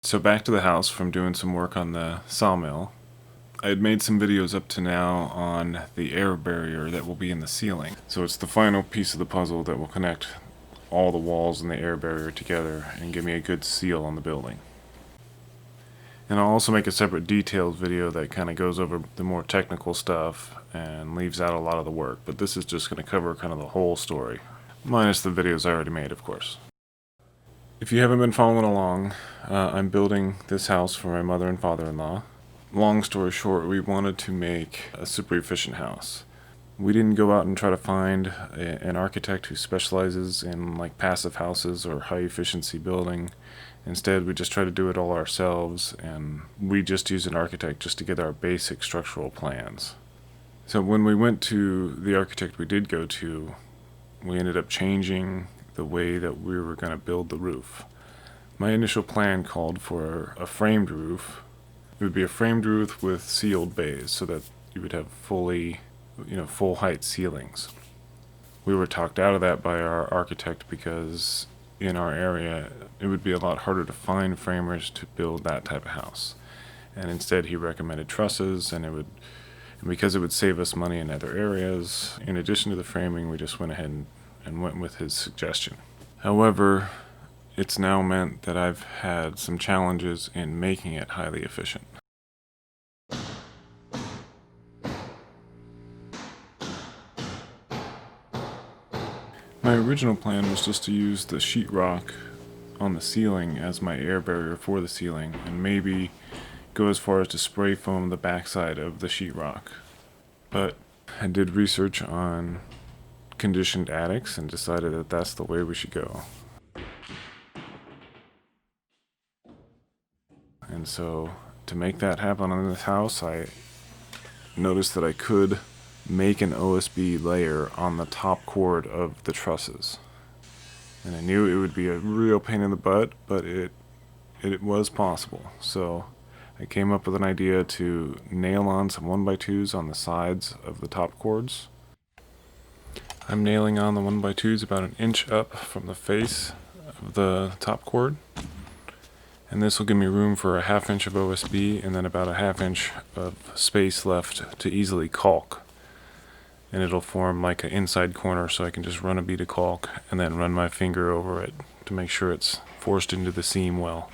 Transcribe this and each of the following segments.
So back to the house from doing some work on the sawmill. I had made some videos up to now on the air barrier that will be in the ceiling. So it's the final piece of the puzzle that will connect all the walls and the air barrier together and give me a good seal on the building. And I'll also make a separate detailed video that kind of goes over the more technical stuff and leaves out a lot of the work, but this is just going to cover kind of the whole story, minus the videos I already made, of course. If you haven't been following along, I'm building this house for my mother and father-in-law. Long story short, we wanted to make a super efficient house. We didn't go out and try to find an architect who specializes in like passive houses or high efficiency building. Instead, we just try to do it all ourselves, and we just use an architect just to get our basic structural plans. So when we went to the architect we did go to, we ended up changing the way that we were going to build the roof. My initial plan called for a framed roof. It would be a framed roof with sealed bays so that you would have full height ceilings. We were talked out of that by our architect because in our area it would be a lot harder to find framers to build that type of house. And instead he recommended trusses, and because it would save us money in other areas, in addition to the framing, we just went ahead and went with his suggestion. However, it's now meant that I've had some challenges in making it highly efficient. My original plan was just to use the sheetrock on the ceiling as my air barrier for the ceiling, and maybe go as far as to spray foam the backside of the sheetrock. But I did research on conditioned attics and decided that that's the way we should go. And so to make that happen on this house, I noticed that I could make an OSB layer on the top cord of the trusses. And I knew it would be a real pain in the butt, but it was possible. So I came up with an idea to nail on some 1x2s on the sides of the top cords. I'm nailing on the 1x2s about an inch up from the face of the top cord. And this will give me room for a 1/2 inch of OSB and then about a 1/2 inch of space left to easily caulk. And it'll form like an inside corner, so I can just run a bead of caulk and then run my finger over it to make sure it's forced into the seam well.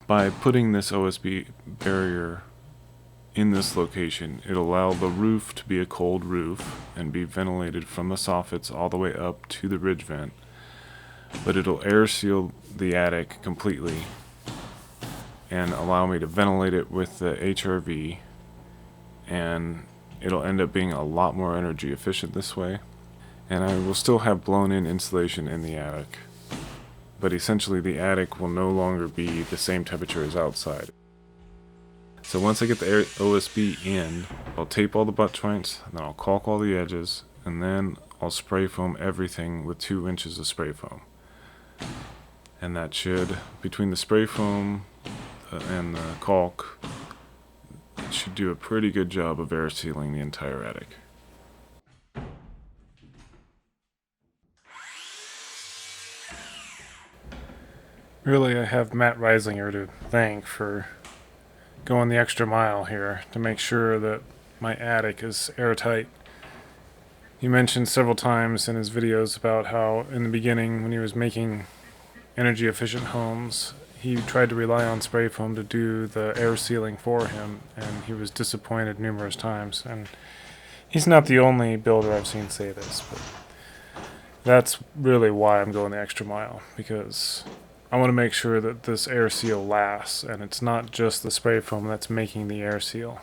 By putting this OSB barrier in this location, it'll allow the roof to be a cold roof and be ventilated from the soffits all the way up to the ridge vent, but it'll air seal the attic completely and allow me to ventilate it with the HRV, and it'll end up being a lot more energy efficient this way. And I will still have blown in insulation in the attic, but essentially the attic will no longer be the same temperature as outside. So once I get the OSB in, I'll tape all the butt joints, and then I'll caulk all the edges, and then I'll spray foam everything with 2 inches of spray foam. And that should, between the spray foam and the caulk, it should do a pretty good job of air sealing the entire attic. Really, I have Matt Reislinger to thank for going the extra mile here to make sure that my attic is airtight. He mentioned several times in his videos about how in the beginning, when he was making energy efficient homes, he tried to rely on spray foam to do the air sealing for him, and he was disappointed numerous times. And he's not the only builder I've seen say this, but that's really why I'm going the extra mile, because I want to make sure that this air seal lasts, and it's not just the spray foam that's making the air seal.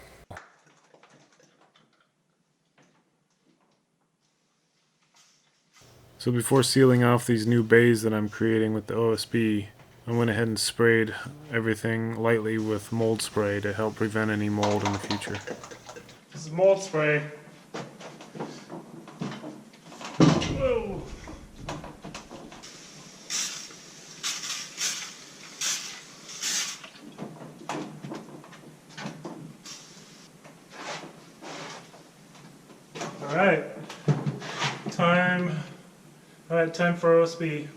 So before sealing off these new bays that I'm creating with the OSB, I went ahead and sprayed everything lightly with mold spray to help prevent any mold in the future. This is mold spray. Whoa. Alright, time for OSB.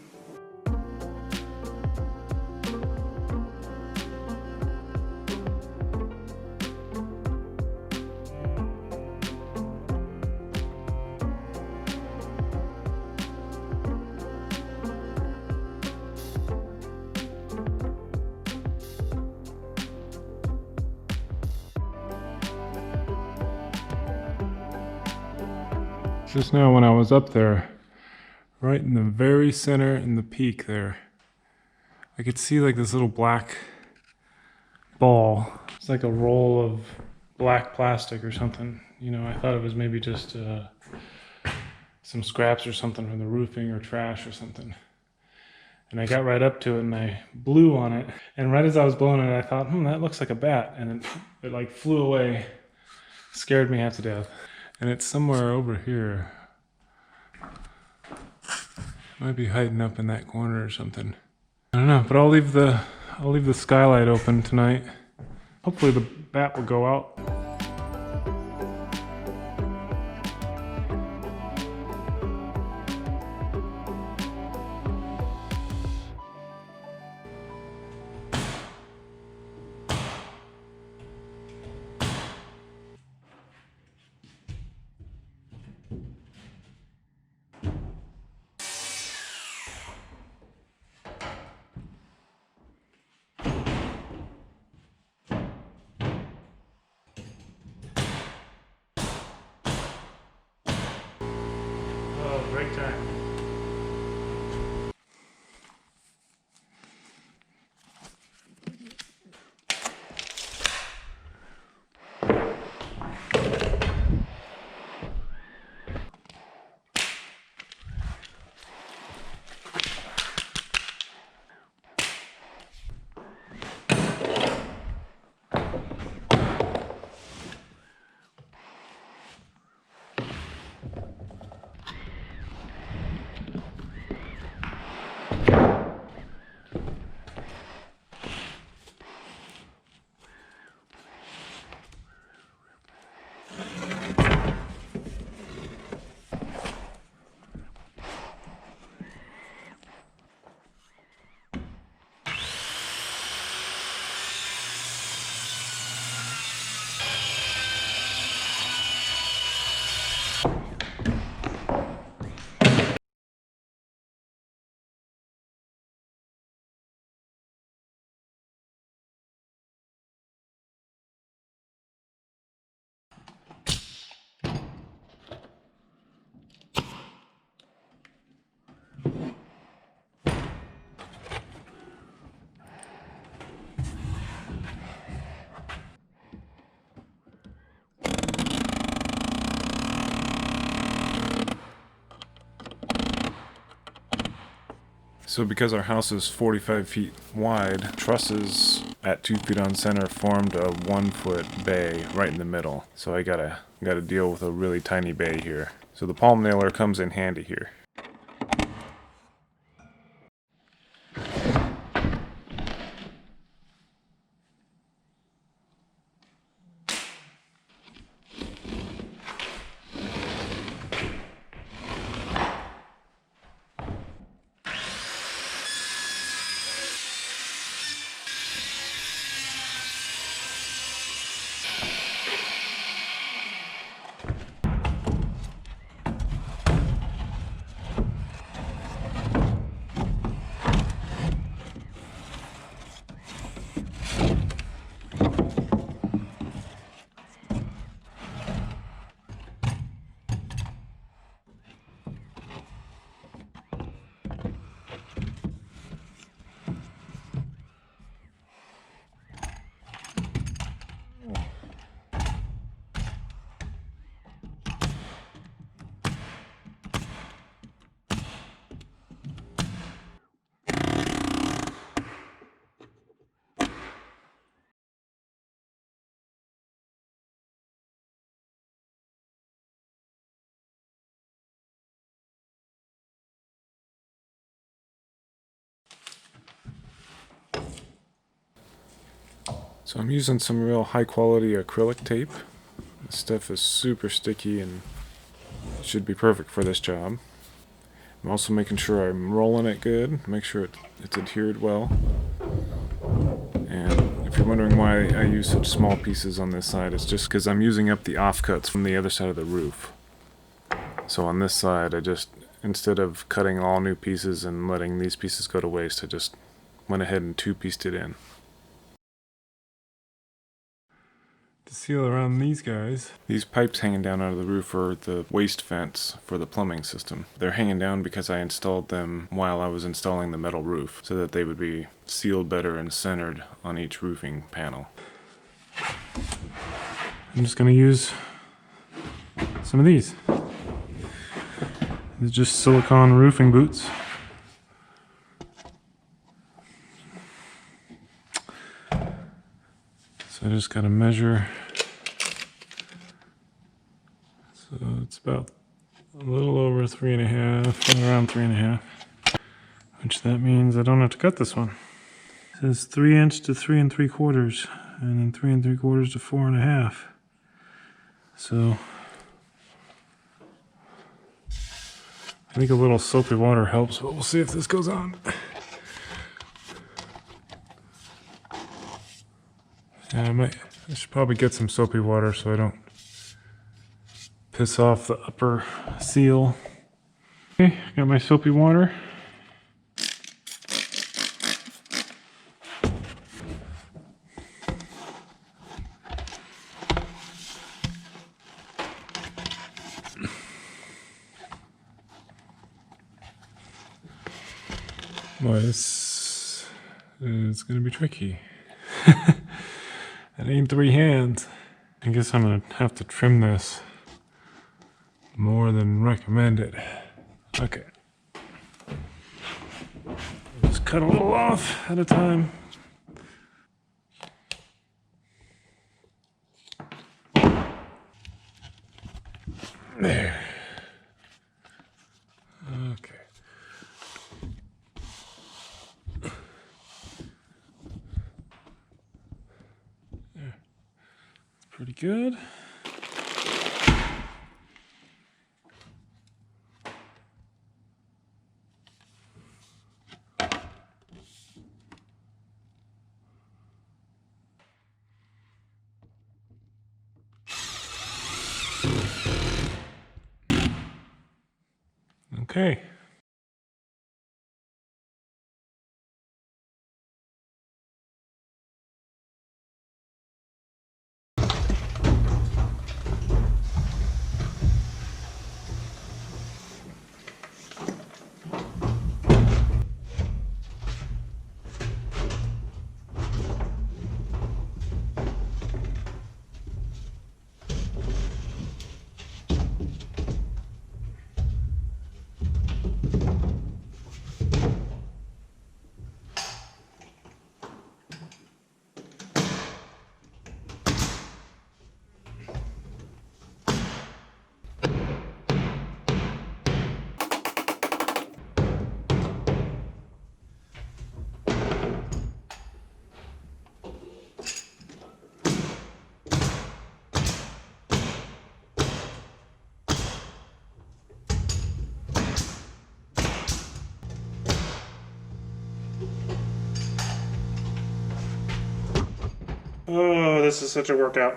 Just now when I was up there, right in the very center in the peak there, I could see like this little black ball. It's like a roll of black plastic or something. You know, I thought it was maybe just some scraps or something from the roofing or trash or something. And I got right up to it and I blew on it. And right as I was blowing it, I thought, that looks like a bat. And it like flew away. Scared me half to death. And it's somewhere over here. Might be hiding up in that corner or something. I don't know, but I'll leave the skylight open tonight. Hopefully the bat will go out. Break time. So because our house is 45 feet wide, trusses at 2 feet on center formed a 1 foot bay right in the middle. So I gotta deal with a really tiny bay here. So the palm nailer comes in handy here. So I'm using some real high quality acrylic tape. This stuff is super sticky and should be perfect for this job. I'm also making sure I'm rolling it good, make sure it's adhered well. And if you're wondering why I use such small pieces on this side, it's just because I'm using up the offcuts from the other side of the roof. So on this side, I just, instead of cutting all new pieces and letting these pieces go to waste, I just went ahead and two-pieced it in. the seal around these guys. These pipes hanging down out of the roof are the waste vents for the plumbing system. They're hanging down because I installed them while I was installing the metal roof so that they would be sealed better and centered on each roofing panel. I'm just going to use some of these. They're just silicone roofing boots. So I just got to measure. So it's about a little over 3.5, around 3.5, which that means I don't have to cut this one. It says 3 inch to 3 3/4, and then 3 3/4 to 4.5. So I think a little soapy water helps, but we'll see if this goes on. Yeah, I should probably get some soapy water so I don't piss off the upper seal. Okay, got my soapy water. Boy, this is gonna be tricky. It ain't 3 hands. I guess I'm gonna have to trim this more than recommended. Okay. Just cut a little off at a time. There. Okay. There. Pretty good. Okay. Oh, this is such a workout.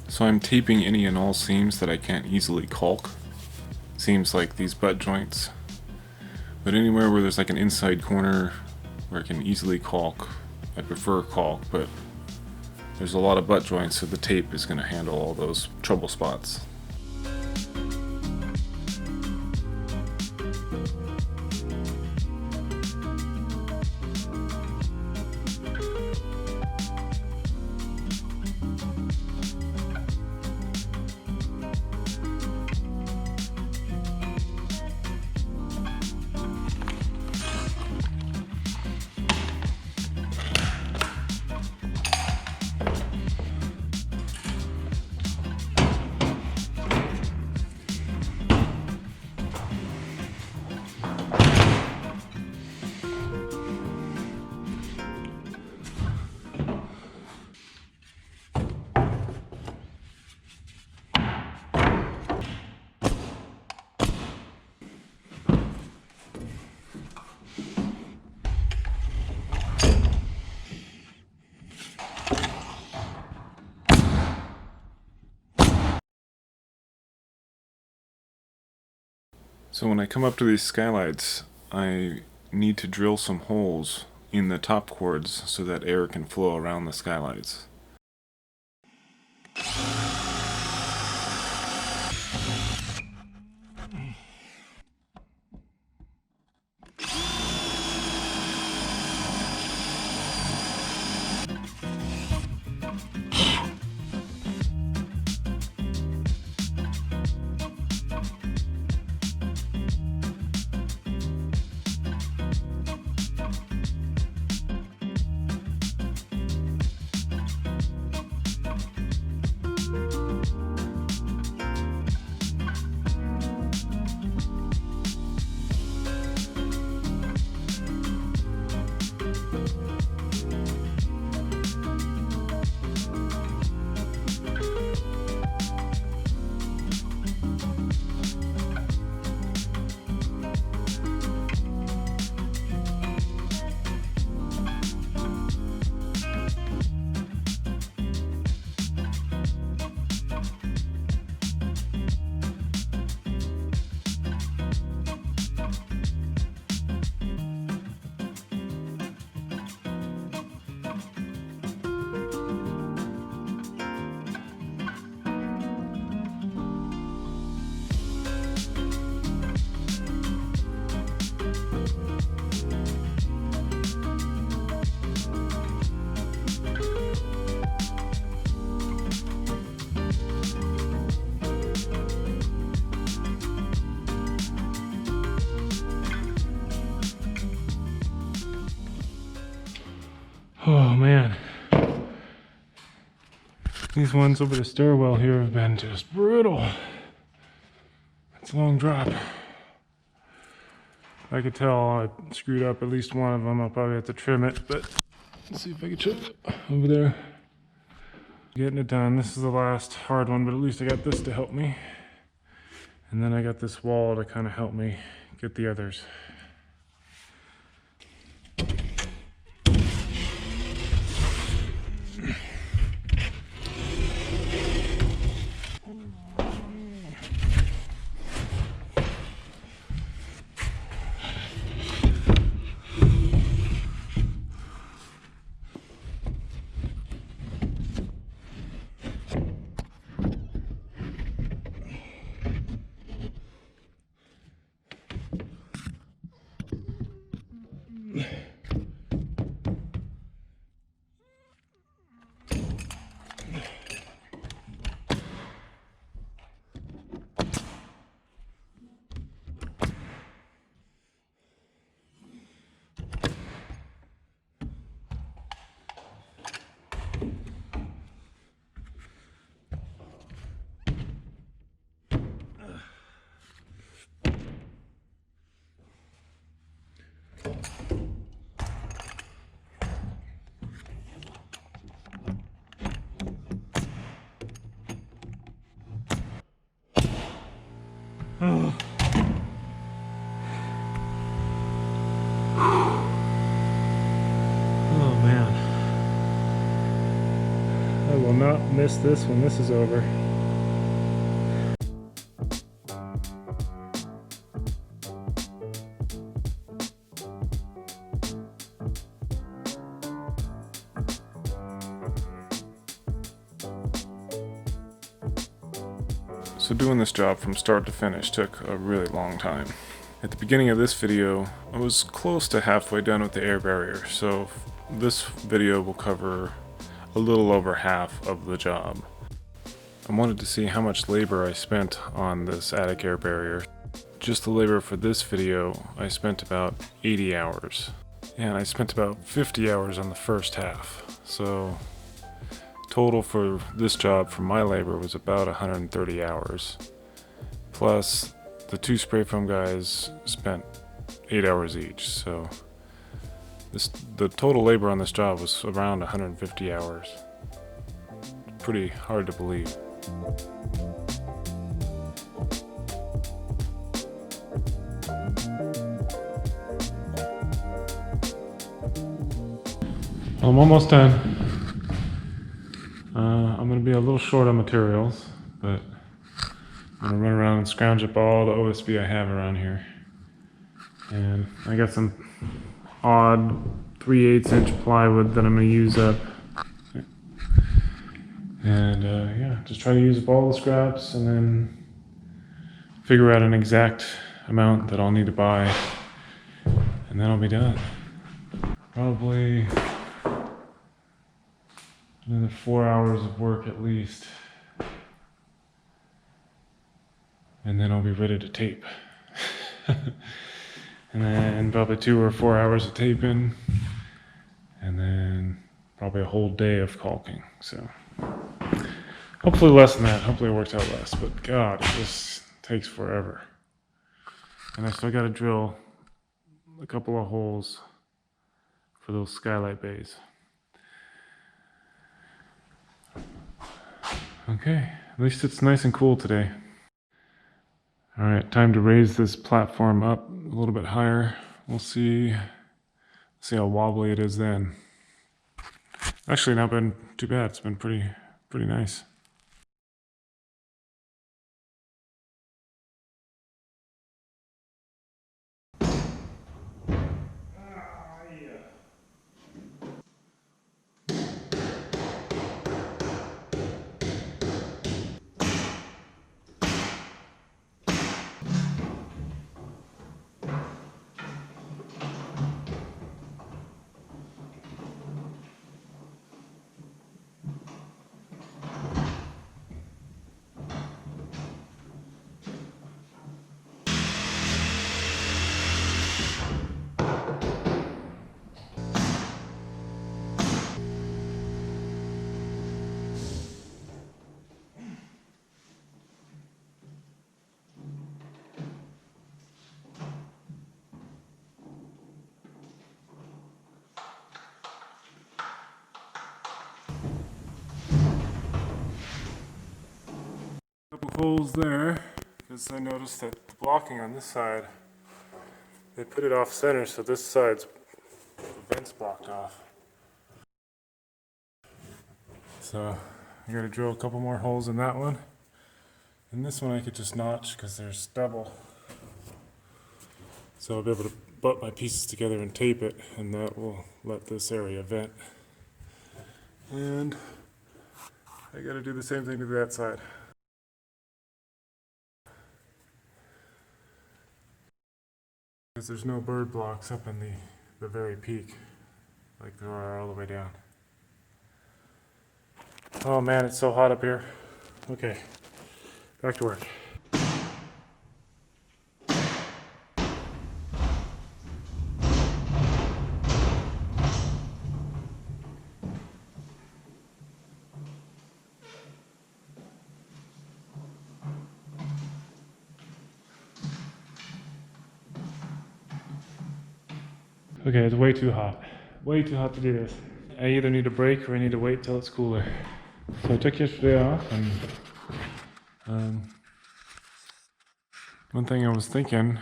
So I'm taping any and all seams that I can't easily caulk. Seems like these butt joints. But anywhere where there's like an inside corner where I can easily caulk, I prefer caulk, but there's a lot of butt joints, so the tape is going to handle all those trouble spots. So when I come up to these skylights, I need to drill some holes in the top cords so that air can flow around the skylights. Oh man, these ones over the stairwell here have been just brutal. It's a long drop. I could tell I screwed up at least one of them. I'll probably have to trim it, but let's see if I can trim it over there. Getting it done. This is the last hard one, but at least I got this to help me. And then I got this wall to kind of help me get the others. Oh. Oh man, I will not miss this when this is over. So doing this job from start to finish took a really long time. At the beginning of this video, I was close to halfway done with the air barrier, so this video will cover a little over half of the job. I wanted to see how much labor I spent on this attic air barrier. Just the labor for this video, I spent about 80 hours. And I spent about 50 hours on the first half, so total for this job for my labor was about 130 hours. Plus, the two spray foam guys spent 8 hours each, so the total labor on this job was around 150 hours. Pretty hard to believe. I'm almost done. I'm going to be a little short on materials, but I'm gonna run around and scrounge up all the OSB I have around here. And I got some odd 3/8 inch plywood that I'm gonna use up. And yeah, just try to use up all the scraps and then figure out an exact amount that I'll need to buy. And then I'll be done. Probably another 4 hours of work at least. And then I'll be ready to tape. And then probably 2 or 4 hours of taping. And then probably a whole day of caulking. So hopefully less than that. Hopefully it works out less. But God, it just takes forever. And I still got to drill a couple of holes for those skylight bays. Okay, at least it's nice and cool today. All right, time to raise this platform up a little bit higher. We'll see how wobbly it is then. Actually, not been too bad. It's been pretty nice. Couple holes there, because I noticed that the blocking on this side, they put it off center, so this side's the vent's blocked off. So I gotta drill a couple more holes in that one. And this one I could just notch because there's double. So I'll be able to butt my pieces together and tape it, and that will let this area vent. And I gotta do the same thing to that side. Because there's no bird blocks up in the very peak, like there are all the way down. Oh man, it's so hot up here. Okay, back to work. Okay, it's way too hot. Way too hot to do this. I either need a break or I need to wait till it's cooler. So I took yesterday off, and one thing I was thinking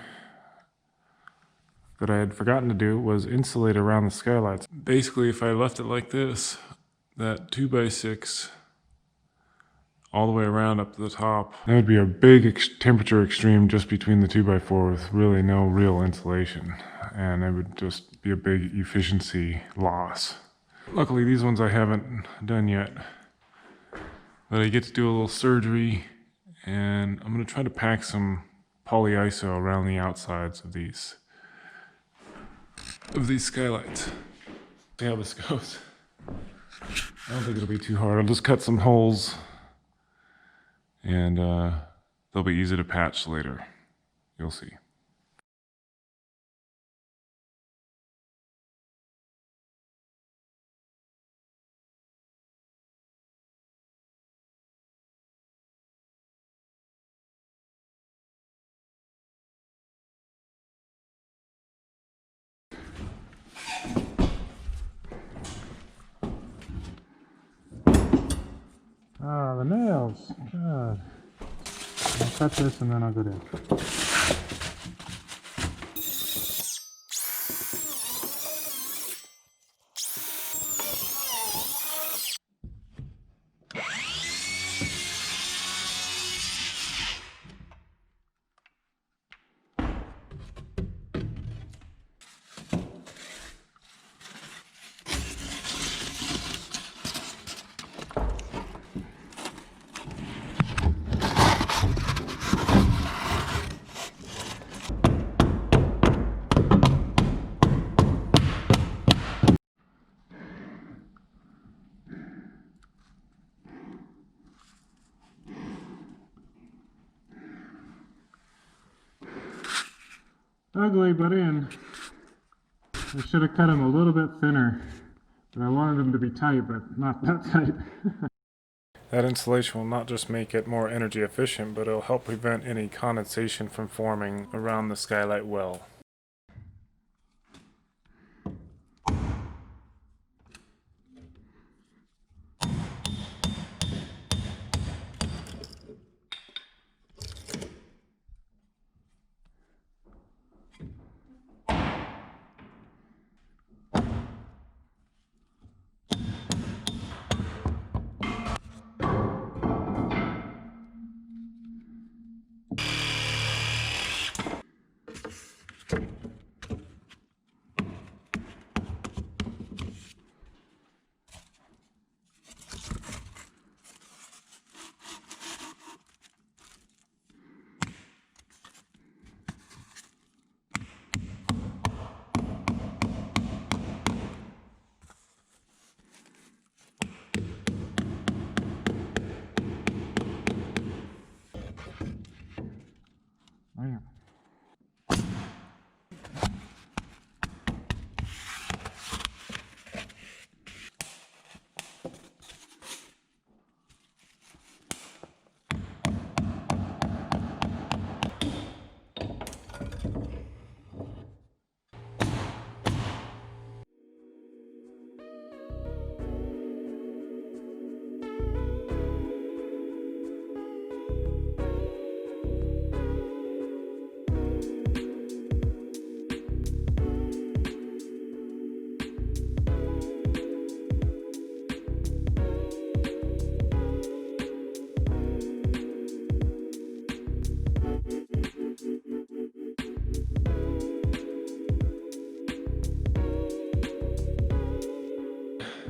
that I had forgotten to do was insulate around the skylights. Basically, if I left it like this, that 2x6 all the way around up to the top, that would be a big temperature extreme just between the 2x4 with really no real insulation. And it would just be a big efficiency loss. Luckily, these ones I haven't done yet. But I get to do a little surgery, and I'm going to try to pack some polyiso around the outsides of these skylights. See how this goes. I don't think it'll be too hard. I'll just cut some holes, and they'll be easy to patch later. You'll see. Ah, the nails. God. I'll cut this and then I'll go down. ugly but in. I should have cut them a little bit thinner, but I wanted them to be tight, but not that tight. That insulation will not just make it more energy efficient, but it'll help prevent any condensation from forming around the skylight well.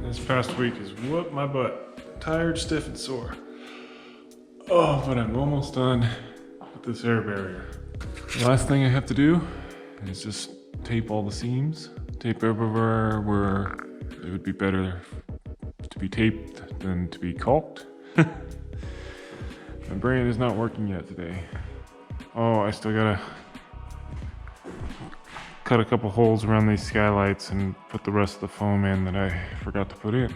This past week has whooped my butt. Tired, stiff, and sore. Oh, but I'm almost done with this air barrier. The last thing I have to do is just tape all the seams. Tape everywhere where it would be better to be taped than to be caulked. My brain is not working yet today. Oh, I still gotta cut a couple holes around these skylights and put the rest of the foam in that I forgot to put in.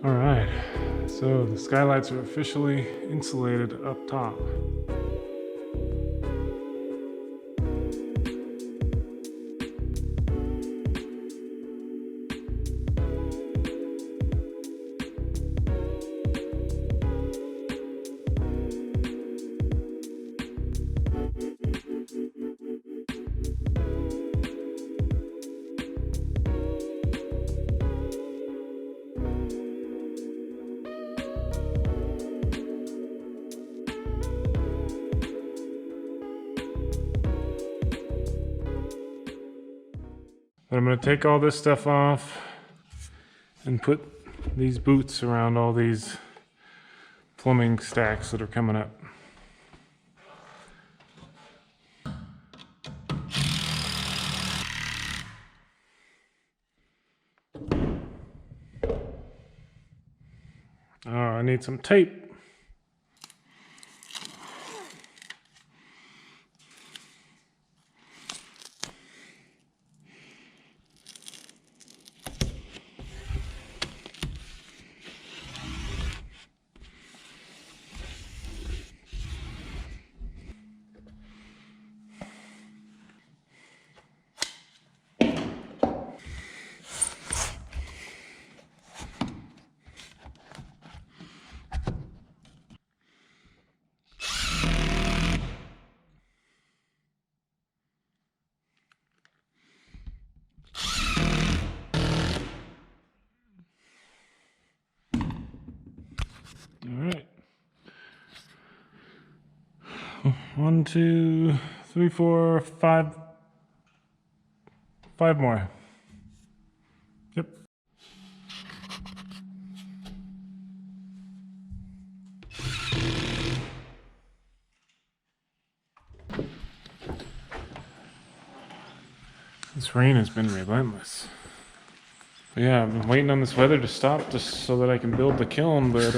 All right, so the skylights are officially insulated up top. I'm going to take all this stuff off and put these boots around all these plumbing stacks that are coming up. Oh, I need some tape. All right. 1, 2, 3, 4, 5. 5 more. Yep. This rain has been relentless. But yeah, I've been waiting on this weather to stop just so that I can build the kiln, but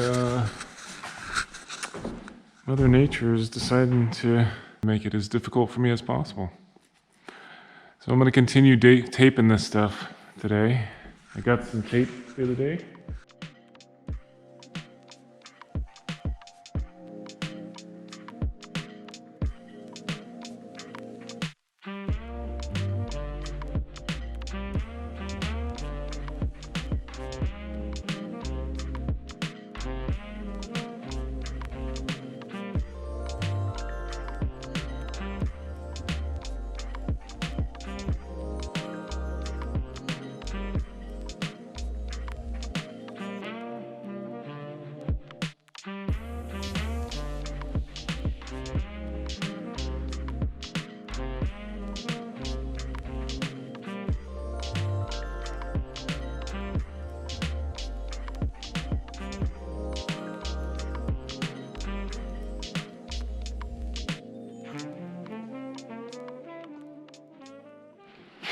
Mother Nature is deciding to make it as difficult for me as possible. So I'm going to continue taping this stuff today. I got some tape the other day.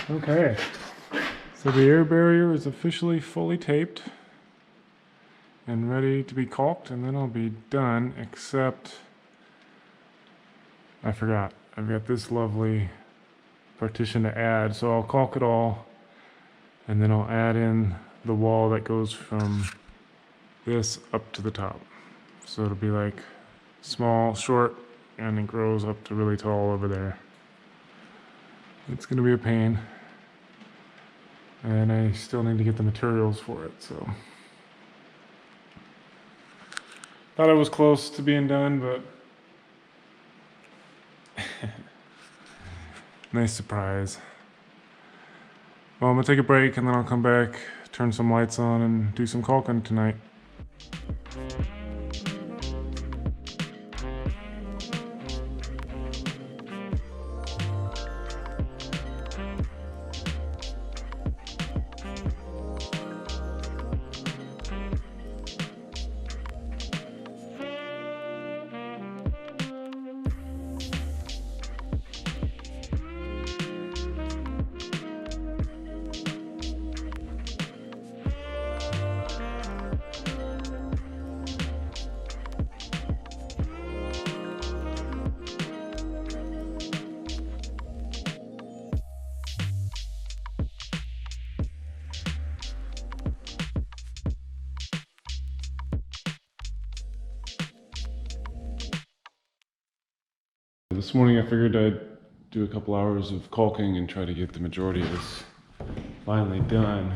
Okay, so the air barrier is officially fully taped and ready to be caulked, and then I'll be done, except I forgot. I've got this lovely partition to add, so I'll caulk it all, and then I'll add in the wall that goes from this up to the top. So it'll be like small, short, and it grows up to really tall over there. It's gonna be a pain. And I still need to get the materials for it, so. Thought I was close to being done, but nice surprise. Well, I'm gonna take a break and then I'll come back, turn some lights on, and do some caulking tonight. This morning I figured I'd do a couple hours of caulking and try to get the majority of this finally done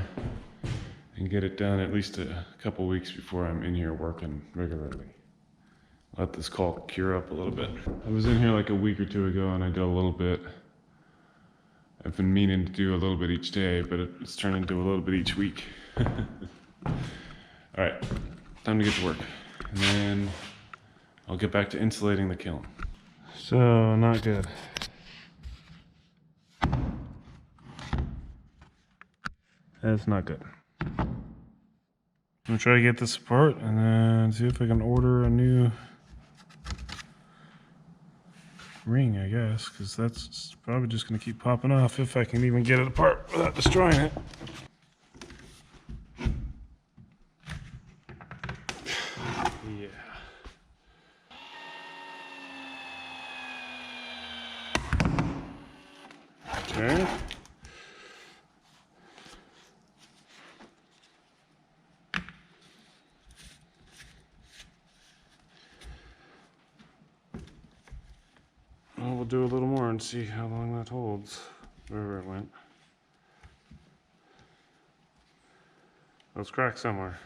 and get it done at least a couple weeks before I'm in here working regularly. Let this caulk cure up a little bit. I was in here like a week or two ago and I did a little bit. I've been meaning to do a little bit each day, but it's turned into a little bit each week. All right, time to get to work. And then I'll get back to insulating the kiln. So, not good. That's not good. I'm gonna try to get this apart and then see if I can order a new ring, I guess, because that's probably just gonna keep popping off if I can even get it apart without destroying it. Yeah. Okay. Well, we'll do a little more and see how long that holds, wherever it went. Let's crack somewhere.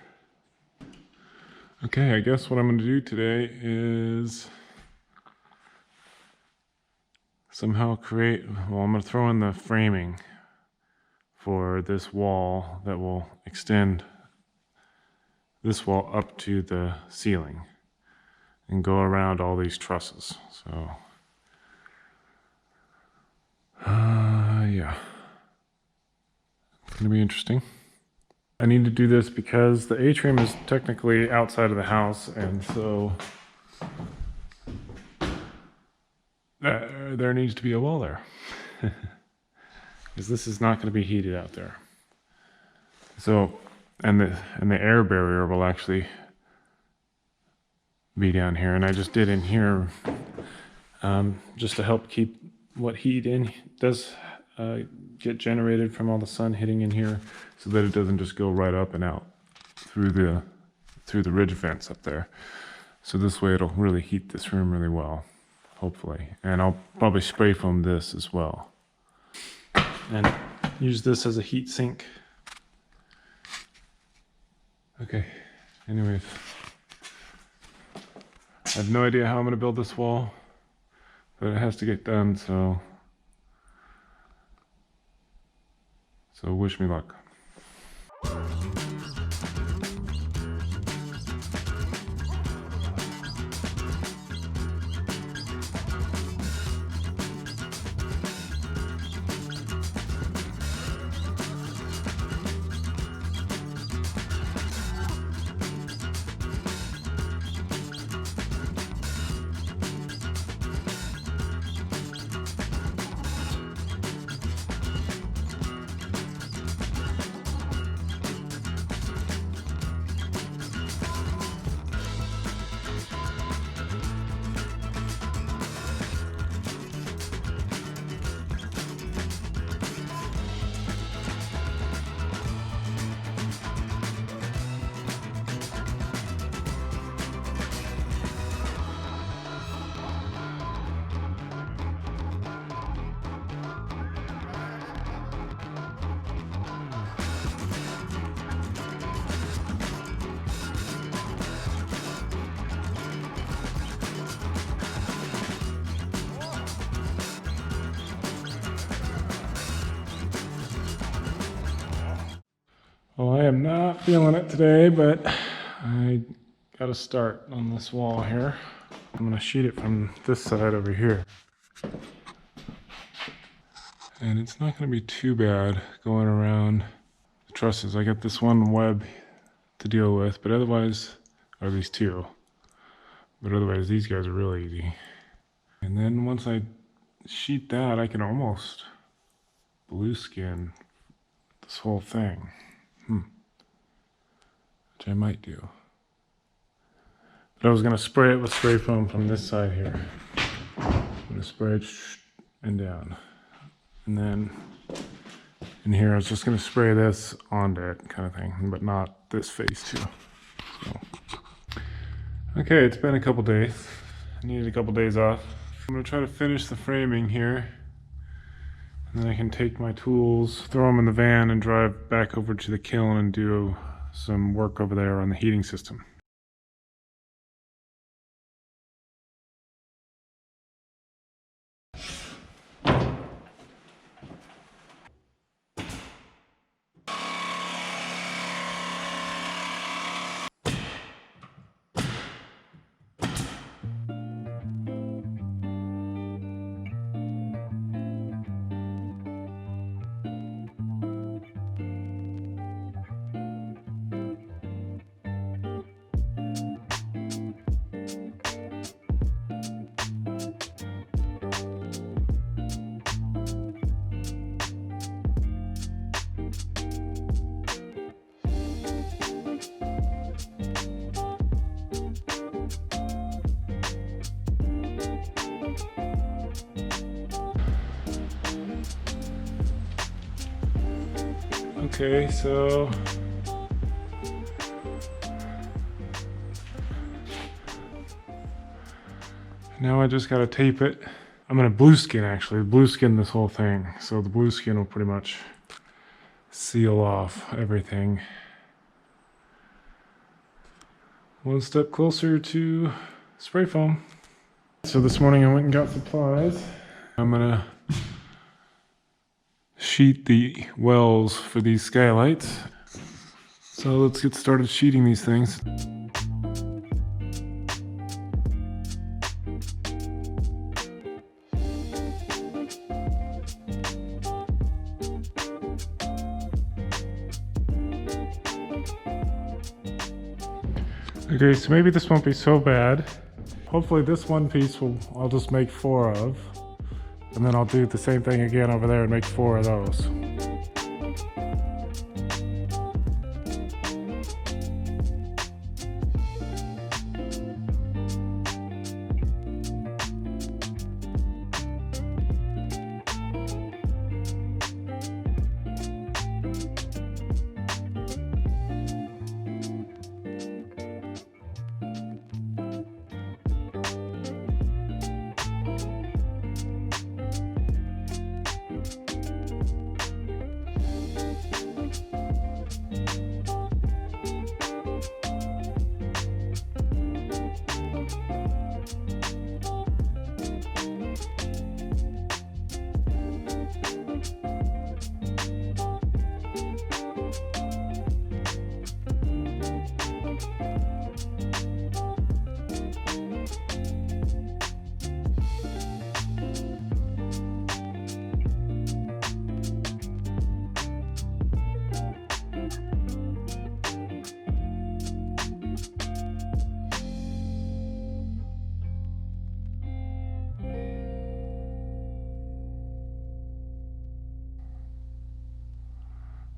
Okay, I guess what I'm going to do today is somehow create, well, I'm going to throw in the framing for this wall that will extend this wall up to the ceiling and go around all these trusses. So, yeah, it's gonna be interesting. I need to do this because the atrium is technically outside of the house, and so there needs to be a wall there. Because this is not going to be heated out there. So, and the air barrier will actually be down here, and I just did in here just to help keep what heat in does get generated from all the sun hitting in here, so that it doesn't just go right up and out through the ridge vents up there. So this way it'll really heat this room really well, hopefully. And I'll probably spray foam this as well, and use this as a heat sink. Okay, anyways, I have no idea how I'm gonna build this wall, but it has to get done, so wish me luck. Well, I am not feeling it today, but I got to start on this wall here. I'm going to sheet it from this side over here. And it's not going to be too bad going around the trusses. I got this one web to deal with, but otherwise, or these two, but otherwise these guys are really easy. And then once I sheet that, I can almost blue skin this whole thing. Which I might do. But I was going to spray it with spray foam from this side here. I'm going to spray it and down. And then in here I was just going to spray this onto it kind of thing, but not this face too. So. Okay, it's been a couple days. I needed a couple days off. I'm going to try to finish the framing here. And then I can take my tools, throw them in the van, and drive back over to the kiln and do some work over there on the heating system. Okay, so now I just gotta tape it. I'm gonna blue skin this whole thing. So the blue skin will pretty much seal off everything. One step closer to spray foam. So this morning I went and got supplies. I'm gonna sheet the wells for these skylights. So let's get started sheeting these things. Okay, so maybe this won't be so bad. Hopefully this one piece I'll just make 4 of. And then I'll do the same thing again over there and make 4 of those.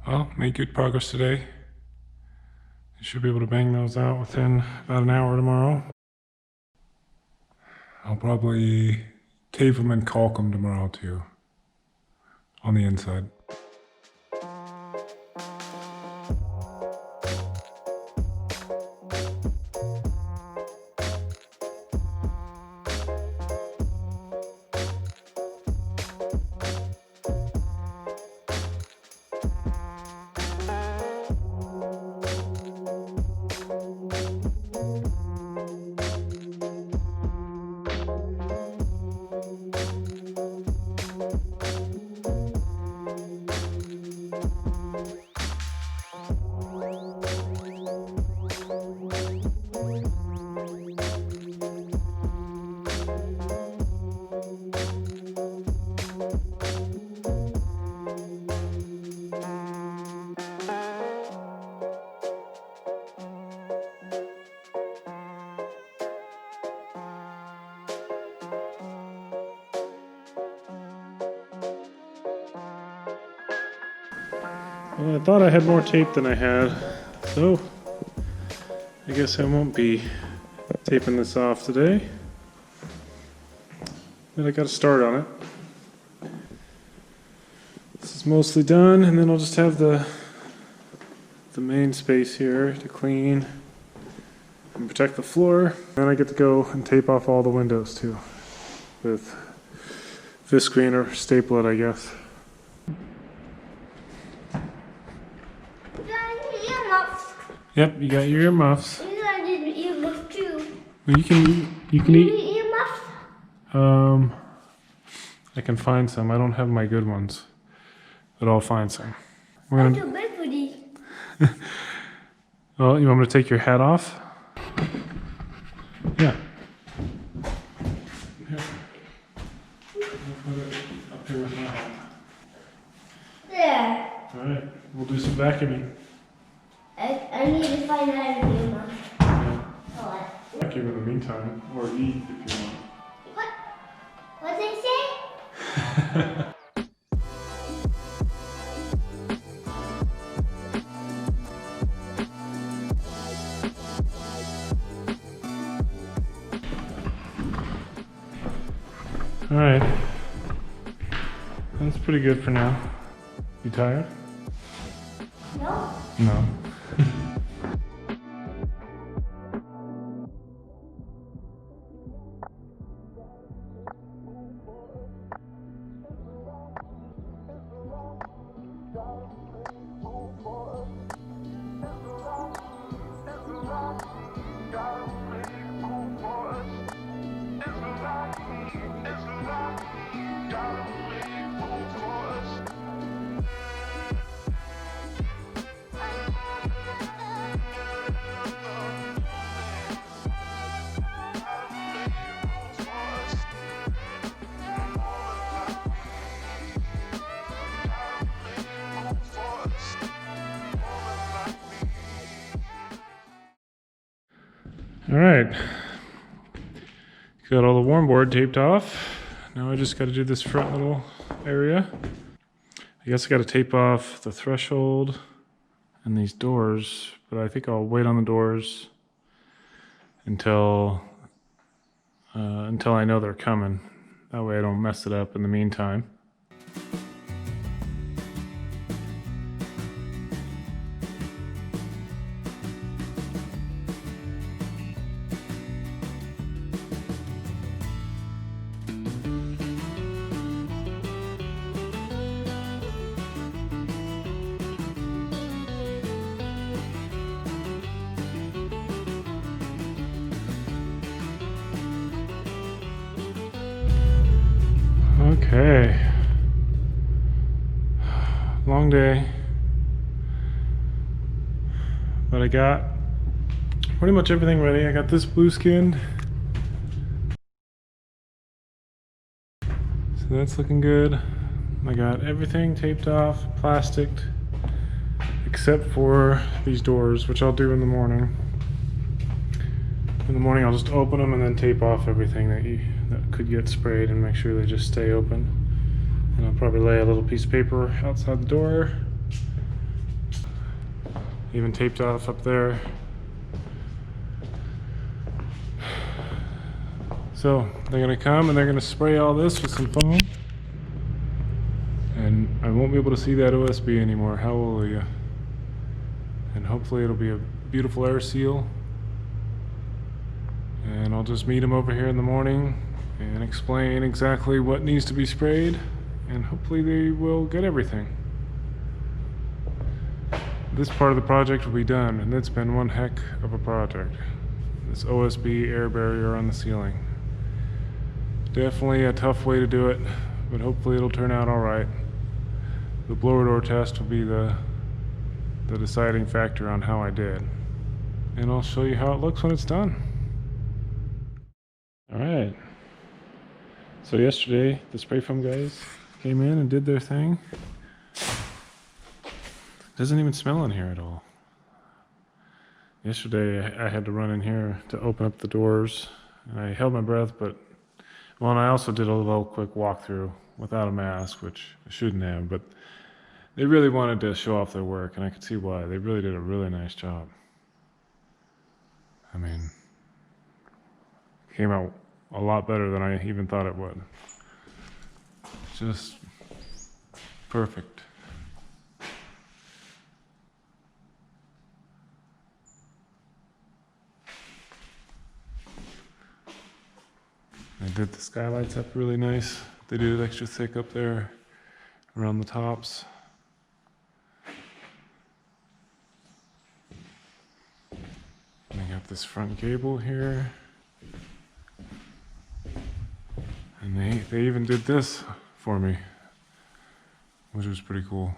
Well, made good progress today. You should be able to bang those out within about an hour tomorrow. I'll probably tape them and caulk them tomorrow too, on the inside. Well, I thought I had more tape than I had, so I guess I won't be taping this off today. But I got a start on it. This is mostly done, and then I'll just have the main space here to clean and protect the floor. Then I get to go and tape off all the windows too, with visqueen or staple it, I guess. Yep, you got your earmuffs. You got earmuffs too. Well, you can eat. Earmuffs? I can find some. I don't have my good ones, but I'll find some. We're I'm gonna. too big for these. Well, you want me to take your hat off? Yeah. Here. I'll put it up here with my hat. There. All right, we'll do some vacuuming. I need to find out an earmuff. What? Vacuum in the meantime, or eat if you want. What? What did they say? All right. That's pretty good for now. You tired? No. No. All right. Got all the warm board taped off. Now I just got to do this front little area. I guess I got to tape off the threshold and these doors, but I think I'll wait on the doors until I know they're coming. That way I don't mess it up in the meantime. Okay. Long day. But I got pretty much everything ready. I got this blue skinned. So that's looking good. I got everything taped off, plasticed, except for these doors, which I'll do in the morning. In the morning I'll just open them and then tape off everything that could get sprayed and make sure they just stay open. And I'll probably lay a little piece of paper outside the door. Even taped off up there. So they're gonna come and they're gonna spray all this with some foam. And I won't be able to see that OSB anymore. Hallelujah. And hopefully it'll be a beautiful air seal. And I'll just meet them over here in the morning and explain exactly what needs to be sprayed, and hopefully they will get everything. This part of the project will be done, and it's been one heck of a project. This OSB air barrier on the ceiling. Definitely a tough way to do it, but hopefully it'll turn out all right. The blower door test will be the deciding factor on how I did. And I'll show you how it looks when it's done. All right. So yesterday, the spray foam guys came in and did their thing. Doesn't even smell in here at all. Yesterday, I had to run in here to open up the doors, and I held my breath, and I also did a little quick walkthrough without a mask, which I shouldn't have, but they really wanted to show off their work, and I could see why. They really did a really nice job. I mean, came out a lot better than I even thought it would. Just perfect. I did the skylights up really nice. They did it extra thick up there around the tops. And I got this front gable here. And they even did this for me, which was pretty cool.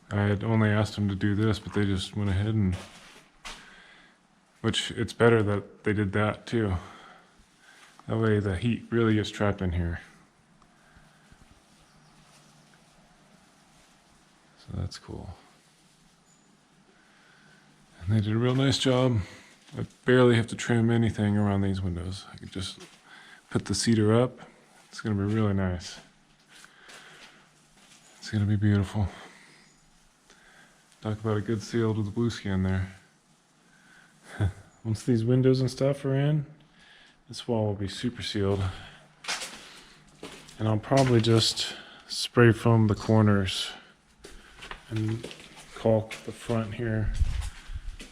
I had only asked them to do this, but they just went ahead and, which it's better that they did that too. That way the heat really gets trapped in here. So that's cool. And they did a real nice job. I barely have to trim anything around these windows. I can just put the cedar up. It's gonna be really nice. It's gonna be beautiful. Talk about a good seal to the blue skin there. Once these windows and stuff are in, this wall will be super sealed. And I'll probably just spray foam the corners and caulk the front here.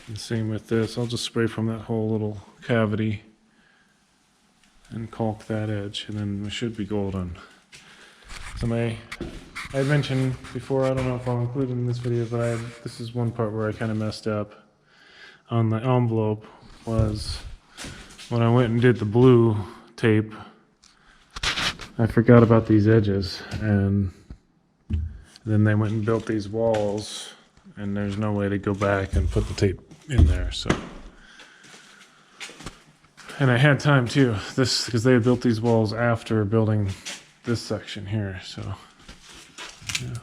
And same with this, I'll just spray from that whole little cavity and caulk that edge, and then it should be golden. So I had mentioned before, I don't know if I'll include it in this video, but this is one part where I kind of messed up on the envelope, was when I went and did the blue tape, I forgot about these edges, and then they went and built these walls, and there's no way to go back and put the tape in there, so. And I had time too, because they had built these walls after building this section here, so. Yeah.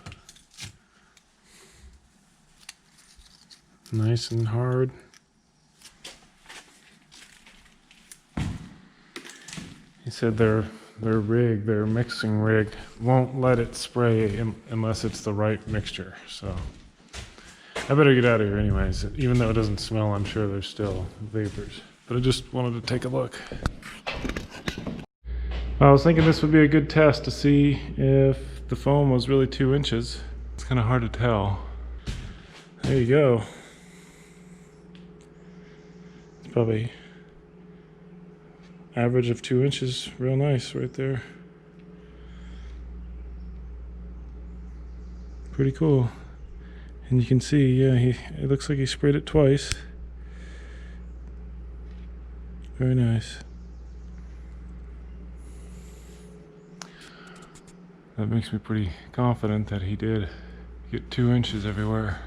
Nice and hard. He said their mixing rig won't let it spray unless it's the right mixture. So I better get out of here anyways. Even though it doesn't smell, I'm sure there's still vapors. But I just wanted to take a look. I was thinking this would be a good test to see if the foam was really 2 inches. It's kind of hard to tell. There you go. It's probably average of 2 inches. Real nice right there. Pretty cool. And you can see, yeah, it looks like he sprayed it twice. Very nice. That makes me pretty confident that he did get 2 inches everywhere.